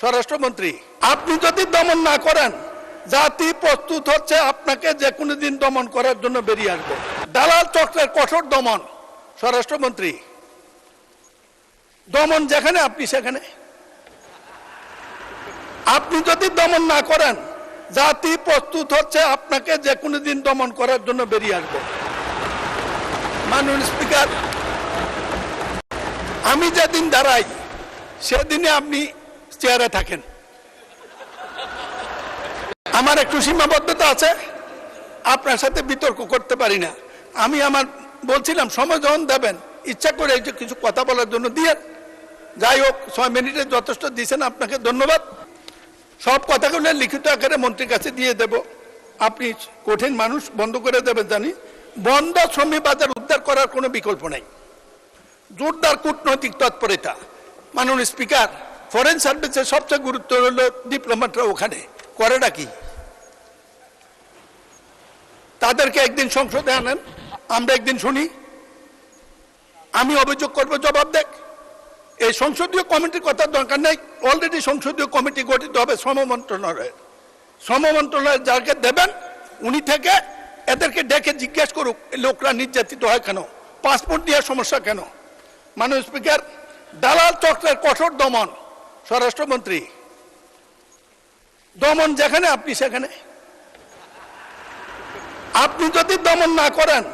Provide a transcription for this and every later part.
স্বরাষ্ট্রমন্ত্রী, আপনি যদি দমন না করেন, জাতি প্রস্তুত হচ্ছে আপনাকে যে কোনো দিন দমন করার জন্য বেরিয়ে আসবে। দালাল চক্রের কঠোর দমন। স্বরাষ্ট্রমন্ত্রী, দমন যেখানে আপনি সেখানে। আপনি যদি দমন না করেন, জাতি প্রস্তুত হচ্ছে আপনাকে যে কোনো দিন দমন করার জন্য বেরিয়ে আসবে। মাননীয় স্পিকার, আমি যেদিন দাঁড়াই সেদিনে আপনি চেয়ারে থাকেন। আমার একটু সীমাবদ্ধতা আছে, আপনার সাথে বিতর্ক করতে পারি না। আমি বলছিলাম সময় যখন দেবেন, ইচ্ছা করে কিছু কথা বলার জন্য দিয়ে, যাই হোক 6 মিনিটে যথেষ্ট দিয়েছেন, আপনাকে ধন্যবাদ। সব কথাগুলো লিখিত আকারে মন্ত্রীর কাছে দিয়ে দেব। আপনি কঠিন মানুষ, বন্ধ করে দেবেন জানি। বন্ধ শ্রমিক বাজার উদ্ধার করার কোনো বিকল্প নেই। জোরদার কূটনৈতিক তৎপরতা। মাননীয় স্পিকার, ফরেন সার্ভিসের সবচেয়ে গুরুত্ব হলো ডিপ্লোম্যাটরা ওখানে করেটা কি? তাদেরকে একদিন সংসদে আনেন, আমরা একদিন শুনি, আমি অভিযোগ করব, জবাব দেখ। এই সংসদীয় কমিটির কথা দরকার নেই। অলরেডি সংসদীয় কমিটি গঠিত হবে শ্রম মন্ত্রণালয়ের। শ্রম মন্ত্রণালয় যাকে দেবেন উনি থেকে এদেরকে ডেকে জিজ্ঞেস করুক লোকরা নির্যাতিত হয় কেন, পাসপোর্ট দেওয়ার সমস্যা কেন। মাননীয় স্পিকার, দালাল চক্রের কঠোর দমন। স্বরাষ্ট্রমন্ত্রী, দমন যেখানে আপনি সেখানে। আপনি যদি দমন না করেন,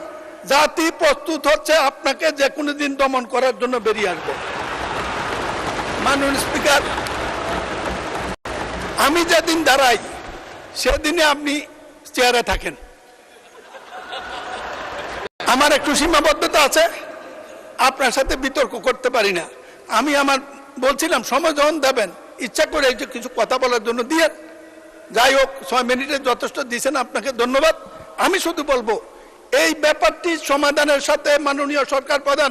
জাতি প্রস্তুত হচ্ছে আপনাকে যে কোনো দিন দমন করার জন্য বেরিয়ে আসবে। মাননীয় স্পিকার, আমি যেদিন দাঁড়াই সেদিনে আপনি চেয়ারে থাকেন। আমার একটু সীমাবদ্ধতা আছে, আপনার সাথে বিতর্ক করতে পারি না। আমি বলছিলাম সময় যখন দেবেন, ইচ্ছা করে কিছু কথা বলার জন্য দিয়ে, যাই হোক 6 মিনিটে যথেষ্ট দিয়েছেন, আপনাকে ধন্যবাদ। আমি শুধু বলবো, এই ব্যাপারটি সমাধানের সাথে মাননীয় সরকার প্রধান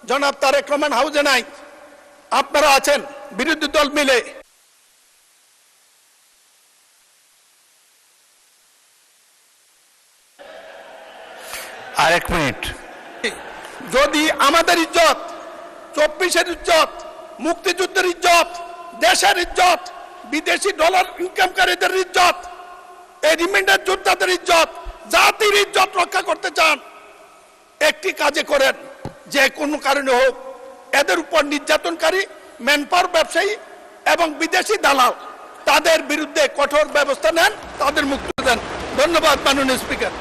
জনাব তারেক রহমান হাউজে নাই, আপনারা আছেন বিরোধী দল মিলে। আরেক মিনিট। যদি আমাদের ইজ্জত, 24-এর ইজ্জত, মুক্তিযুদ্ধের ইজ্জত, দেশের ইজ্জত, বিদেশি ডলার ইনকামকারীদের ইজ্জত, এই রিমান্ডার যোদ্ধাদের ইজ্জত, জাতির ইজ্জত রক্ষা করতে চান, একটি কাজে করেন, যে কোনো কারণে হোক এদের উপর নির্যাতনকারী ম্যানপাওয়ার ব্যবসায়ী এবং বিদেশি দালাল তাদের বিরুদ্ধে কঠোর ব্যবস্থা নেন, তাদের মুক্তি দেন। ধন্যবাদ মাননীয় স্পিকার।